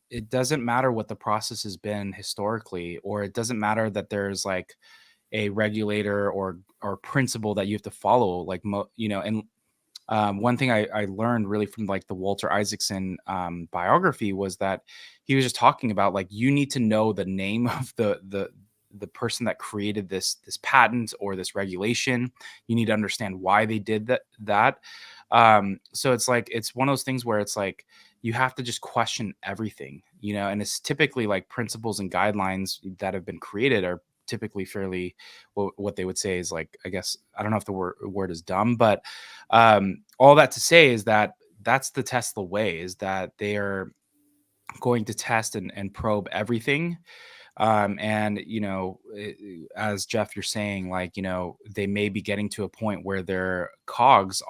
it doesn't matter what the process has been historically, or it doesn't matter that there's like a regulator or principle that you have to follow, like and one thing I learned really from like the Walter Isaacson biography was that he was just talking about like, you need to know the name of the person that created this patent or this regulation. You need to understand why they did that. So it's like, it's one of those things where it's like, you have to just question everything, and it's typically like principles and guidelines that have been created are typically fairly, what they would say is like, I guess, I don't know if the word is dumb, but all that to say is that that's the Tesla way, is that they are going to test and probe everything. And as Jeff, you're saying, like, they may be getting to a point where their COGS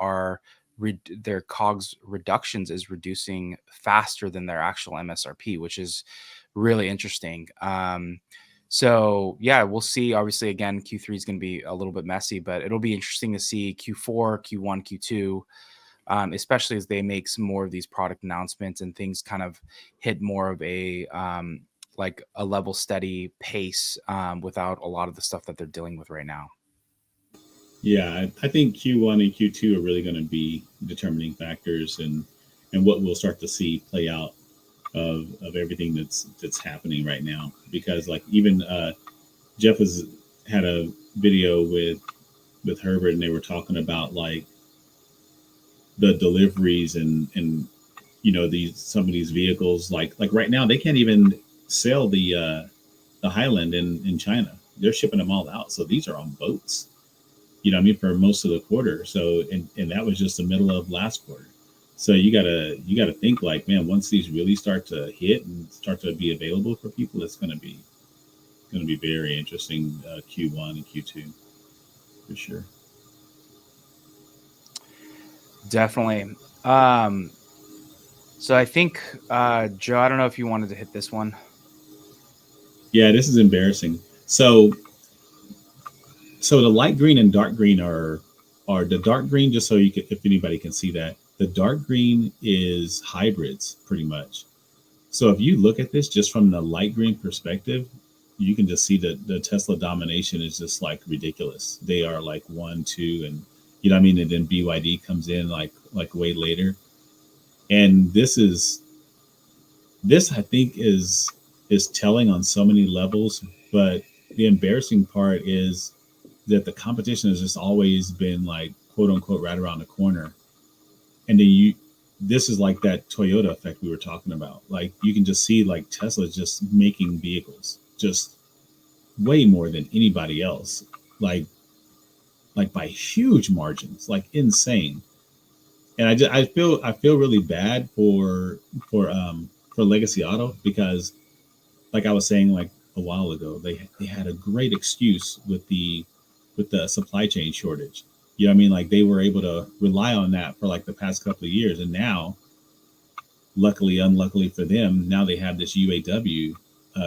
reductions is reducing faster than their actual MSRP, which is really interesting. So we'll see. Obviously, again, Q3 is going to be a little bit messy, but it'll be interesting to see Q4, Q1, Q2, especially as they make some more of these product announcements and things kind of hit more of a like a level steady pace without a lot of the stuff that they're dealing with right now. Yeah, I think Q1 and Q2 are really going to be determining factors, and what we'll start to see play out of everything that's happening right now. Because like even Jeff had a video with Herbert, and they were talking about like the deliveries and some of these vehicles, like right now they can't even sell the Highland in China. They're shipping them all out. So these are on boats, for most of the quarter. So, and that was just the middle of last quarter. So you gotta think like, man, once these really start to hit and start to be available for people, it's going to be very interesting, Q1 and Q2 for sure. Definitely. So I think, Joe, I don't know if you wanted to hit this one. Yeah, this is embarrassing. So the light green and dark green are the dark green, just so if anybody can see that, the dark green is hybrids pretty much. So if you look at this just from the light green perspective, you can just see that the Tesla domination is just like ridiculous. They are like 1, 2, and and then BYD comes in like way later. And this I think is telling on so many levels, but the embarrassing part is that the competition has just always been like, quote unquote, right around the corner. And then this is like that Toyota effect we were talking about. Like you can just see like Tesla just making vehicles just way more than anybody else, like by huge margins, like insane. And I feel really bad for Legacy Auto, because like I was saying like a while ago, they had a great excuse with the supply chain shortage. You know what I mean? Like they were able to rely on that for like the past couple of years, and now, unluckily for them, now they have this UAW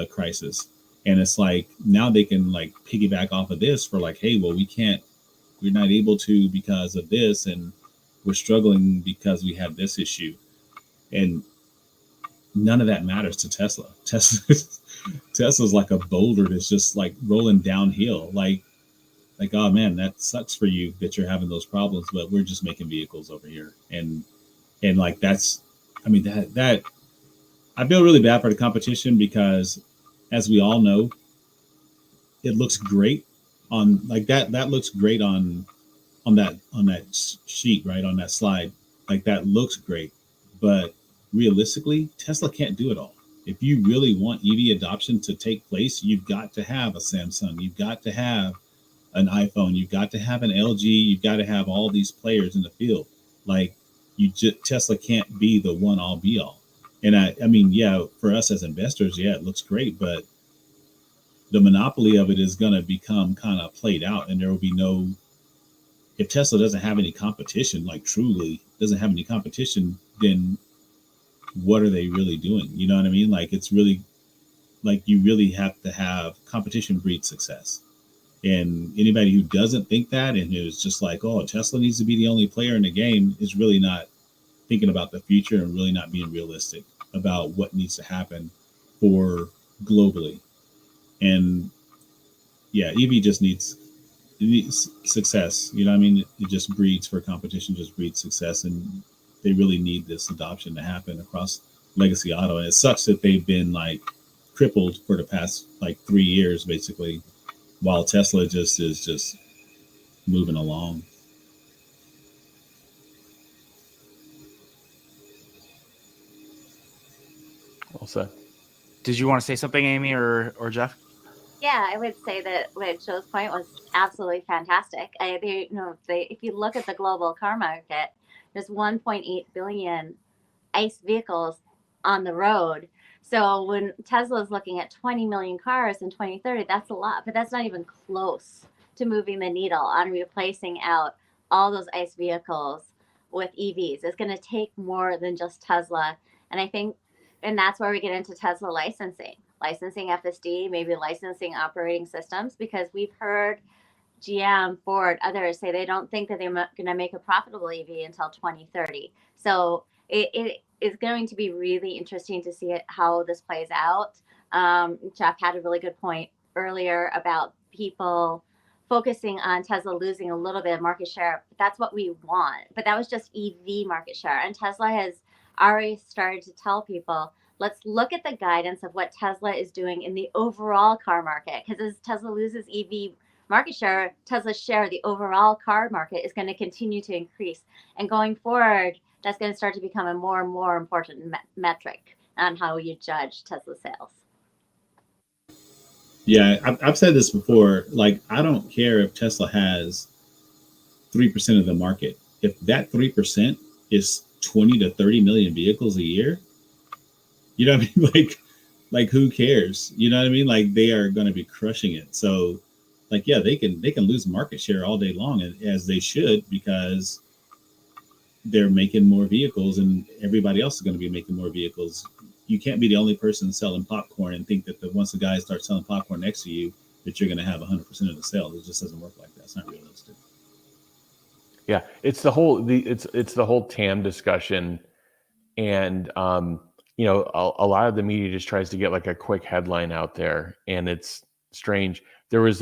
crisis, and it's like now they can like piggyback off of this for like, hey, well, we're not able to because of this, and we're struggling because we have this issue, and none of that matters to Tesla. Tesla's like a boulder that's just like rolling downhill. Like, oh man, that sucks for you that you're having those problems, but we're just making vehicles over here. And like, that's, I mean, that I feel really bad for the competition, because as we all know, it looks great on like that looks great on that sheet, right? On that slide. Like that looks great. But realistically, Tesla can't do it all. If you really want EV adoption to take place, you've got to have a Samsung, you've got to have an iPhone, you've got to have an LG, you've got to have all these players in the field. Like Tesla can't be the one all be all. And I mean, yeah, for us as investors, yeah, it looks great, but the monopoly of it is going to become kind of played out, and there will be no, if Tesla doesn't have any competition, like truly doesn't have any competition, then what are they really doing? You know what I mean? Like it's really, like you really have to have competition breed success. And anybody who doesn't think that and is just like, oh, Tesla needs to be the only player in the game, is really not thinking about the future and really not being realistic about what needs to happen for globally. And yeah, EV just needs success. You know what I mean? It just breeds for competition, just breeds success. And they really need this adoption to happen across Legacy Auto. And it sucks that they've been like crippled for the past like 3 years, basically, while Tesla just is just moving along. Well said. Did you want to say something, Amy or Jeff? Yeah, I would say that what Joe's point was absolutely fantastic. If you look at the global car market, there's 1.8 billion ICE vehicles on the road. So when Tesla is looking at 20 million cars in 2030, that's a lot, but that's not even close to moving the needle on replacing out all those ICE vehicles with EVs. It's going to take more than just Tesla. And I think, and that's where we get into Tesla licensing FSD, maybe licensing operating systems, because we've heard GM, Ford, others say they don't think that they're going to make a profitable EV until 2030. So it is going to be really interesting to see how this plays out. Jeff had a really good point earlier about people focusing on Tesla losing a little bit of market share. That's what we want. But that was just EV market share. And Tesla has already started to tell people, let's look at the guidance of what Tesla is doing in the overall car market. Because as Tesla loses EV market share, Tesla's share of the overall car market is going to continue to increase. And going forward, that's going to start to become a more and more important metric on how you judge Tesla sales. Yeah, I've said this before. Like, I don't care if Tesla has 3% of the market. If that 3% is 20 to 30 million vehicles a year, you know what I mean? Like who cares? You know what I mean? Like, they are going to be crushing it. So, like, yeah, they can lose market share all day long, as they should, because they're making more vehicles and everybody else is going to be making more vehicles. You can't be the only person selling popcorn and think that once the guys start selling popcorn next to you, that you're going to have 100% of the sales. It just doesn't work like that. It's not realistic. Yeah, it's the whole it's the whole TAM discussion, and you know, a lot of the media just tries to get like a quick headline out there, and it's strange. There was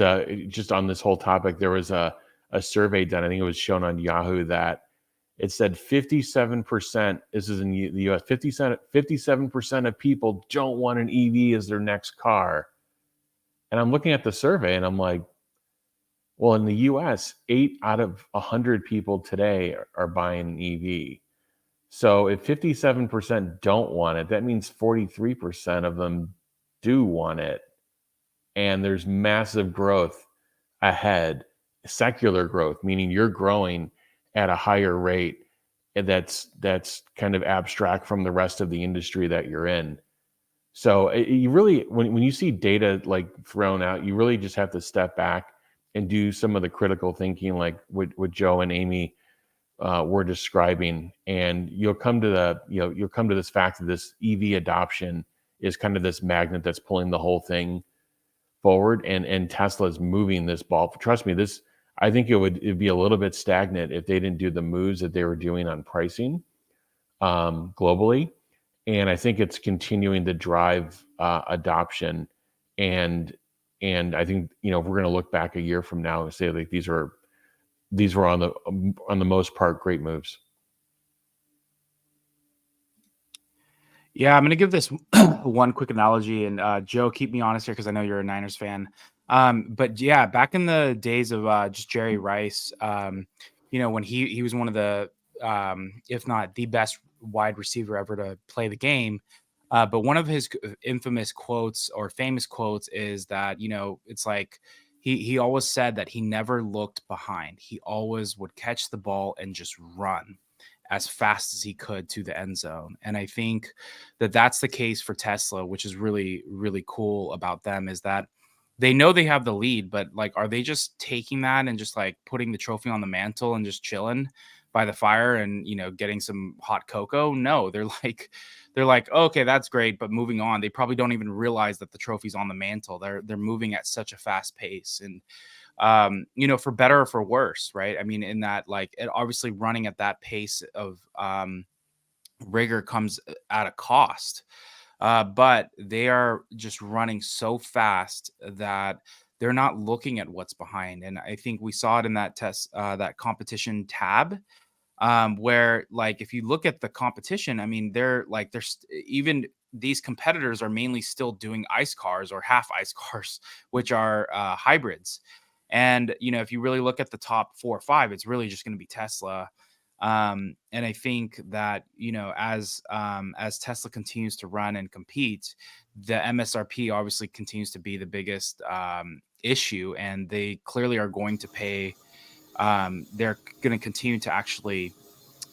just on this whole topic, there was a survey done. I think it was shown on Yahoo that it said 57%. This is in the U.S. 57% of people don't want an EV as their next car, and I'm looking at the survey, and I'm like, well, in the US, 8 out of 100 people today are buying an EV. So if 57% don't want it, that means 43% of them do want it. And there's massive growth ahead, secular growth, meaning you're growing at a higher rate. And that's kind of abstract from the rest of the industry that you're in. So you really, when you see data like thrown out, you really just have to step back and do some of the critical thinking, like what Joe and Amy were describing, and you'll come to this fact that this EV adoption is kind of this magnet that's pulling the whole thing forward, and Tesla is moving this ball. Trust me, I think it'd be a little bit stagnant if they didn't do the moves that they were doing on pricing globally, and I think it's continuing to drive adoption. And I think, you know, if we're going to look back a year from now and say like these were on the most part great moves. Yeah, I'm going to give this one quick analogy, and Joe, keep me honest here because I know you're a Niners fan. But yeah, back in the days of just Jerry Rice, you know, when he was one of the, if not the best wide receiver ever to play the game. But one of his infamous quotes or famous quotes is that, you know, it's like he always said that he never looked behind. He always would catch the ball and just run as fast as he could to the end zone. And I think that that's the case for Tesla, which is really, really cool about them, is that they know they have the lead, but like, are they just taking that and just like putting the trophy on the mantle and just chilling by the fire and, you know, getting some hot cocoa? No, they're like, oh, okay, that's great, but moving on. They probably don't even realize that the trophy's on the mantle. They're moving at such a fast pace, and you know, for better or for worse, right? I mean, in that, like, it obviously running at that pace of rigor comes at a cost, but they are just running so fast that they're not looking at what's behind. And I think we saw it in that that competition tab, where, like, if you look at the competition, I mean, there's even these competitors are mainly still doing ICE cars or half ICE cars, which are hybrids. And, you know, if you really look at the top 4 or 5, it's really just going to be Tesla. And I think that, you know, as Tesla continues to run and compete, the MSRP obviously continues to be the biggest issue, and they clearly are going to pay. They're going to continue to actually,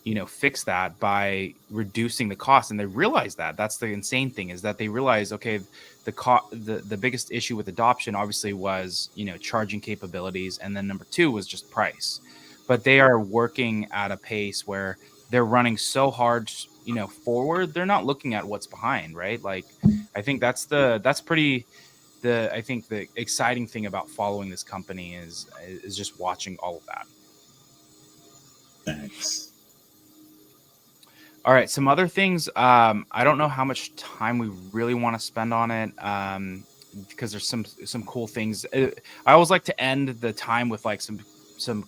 you know, fix that by reducing the cost. And they realize that that's the insane thing, is that they realize, okay, the biggest issue with adoption obviously was, you know, charging capabilities, and then number 2 was just price. But they are working at a pace where they're running so hard, you know, forward. They're not looking at what's behind, right? Like, I think that's pretty. I think the exciting thing about following this company is just watching all of that. Thanks. All right, some other things. I don't know how much time we really want to spend on it, because there's some cool things. I always like to end the time with like some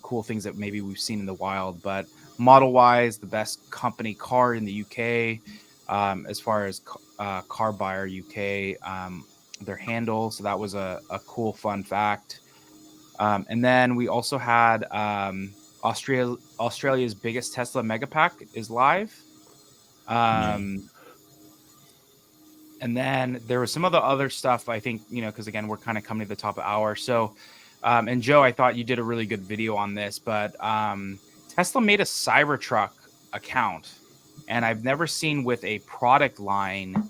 cool things that maybe we've seen in the wild. But Model Y is the best company car in the UK, as far as Car Buyer UK, their handle. So that was a cool fun fact. And then we also had Australia's biggest Tesla Megapack is live. And then there was some other stuff, I think, because again, we're kind of coming to the top of the hour. So, and Joe, I thought you did a really good video on this, but Tesla made a Cybertruck account, and I've never seen with a product line.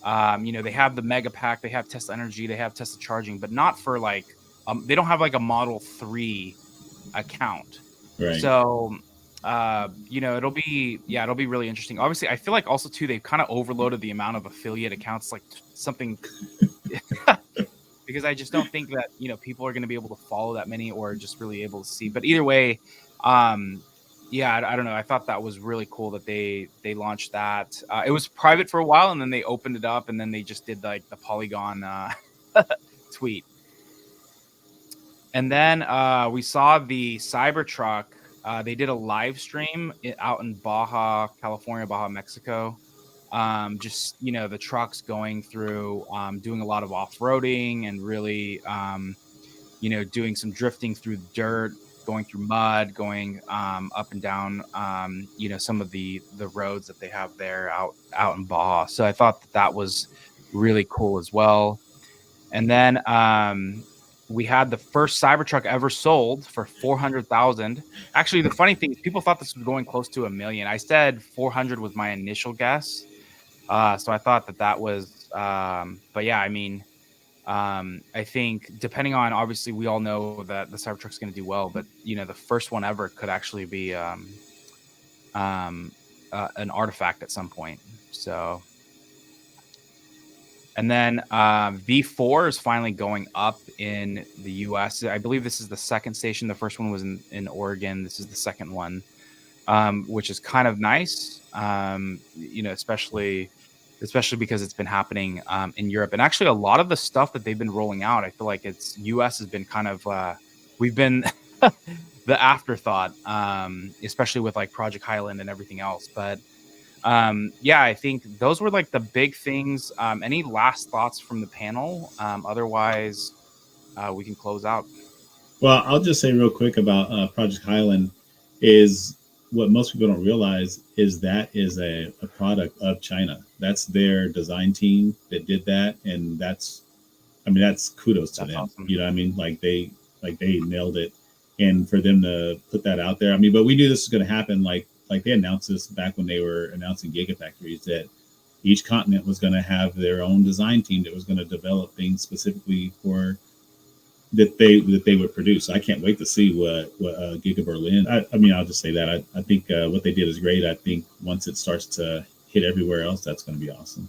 They have the Megapack, they have Tesla Energy, they have Tesla Charging, but not for like, they don't have like a Model 3 account. Right. So, it'll be really interesting. Obviously, I feel like also too, they've kind of overloaded the amount of affiliate accounts, like something, because I just don't think that, people are going to be able to follow that many or just really able to see. But either way, I don't know. I thought that was really cool that they launched that. It was private for a while, and then they opened it up, and then they just did like the Polygon tweet. And then we saw the Cybertruck. They did a live stream out in Baja, California, Baja, Mexico. Just, the trucks going through, doing a lot of off-roading and really, doing some drifting through dirt, going through mud, going up and down, some of the roads that they have there out in Baja. So I thought that was really cool as well. And then we had the first Cybertruck ever sold for $400,000. Actually, the funny thing is people thought this was going close to $1 million. I said 400 was my initial guess. So I thought that was, but yeah, I mean, I think depending on, obviously we all know that the Cybertruck's going to do well, but the first one ever could actually be an artifact at some point. So, and then V4 is finally going up in the US. I believe this is the second station. The first one was in Oregon. This is the second one, which is kind of nice, especially because it's been happening in Europe. And actually a lot of the stuff that they've been rolling out, I feel like US has been kind of, we've been the afterthought, especially with like Project Highland and everything else. But I think those were like the big things. Any last thoughts from the panel? Otherwise, we can close out. Well, I'll just say real quick about Project Highland is what most people don't realize is that is a product of China. That's their design team that did that. And that's kudos to them. Awesome. You know what I mean? Like they nailed it. And for them to put that out there, but we knew this was going to happen. Like they announced this back when they were announcing gigafactories, that each continent was going to have their own design team that was going to develop things specifically for that they would produce. I can't wait to see what Giga Berlin. I'll just say that I think what they did is great. I think once it starts to hit everywhere else, that's going to be awesome.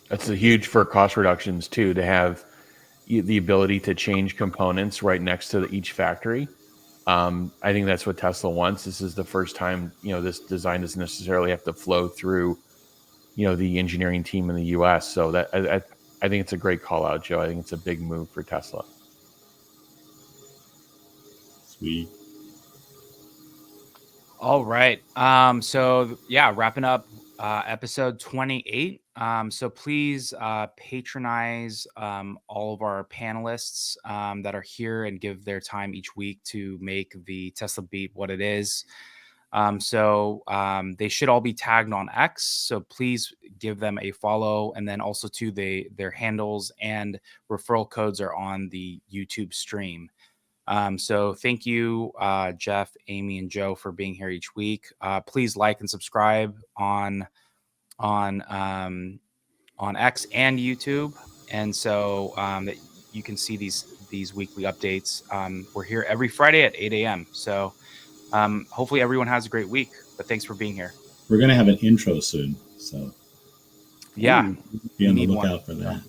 That's a huge for cost reductions too, to have the ability to change components right next to each factory. I think that's what Tesla wants. This is the first time, this design doesn't necessarily have to flow through, the engineering team in the US. So that I think it's a great call out, Joe. I think it's a big move for Tesla. Sweet. All right. So yeah, wrapping up episode 28. So please patronize all of our panelists that are here and give their time each week to make the Tesla Beat what it is. So they should all be tagged on X. So please give them a follow. And then also too, their handles and referral codes are on the YouTube stream. So thank you, Jeff, Amy, and Joe for being here each week. Please like and subscribe on X and YouTube. And so that you can see these weekly updates. We're here every Friday at 8 a.m. So hopefully everyone has a great week, but thanks for being here. We're going to have an intro soon. So yeah, be on the lookout for that.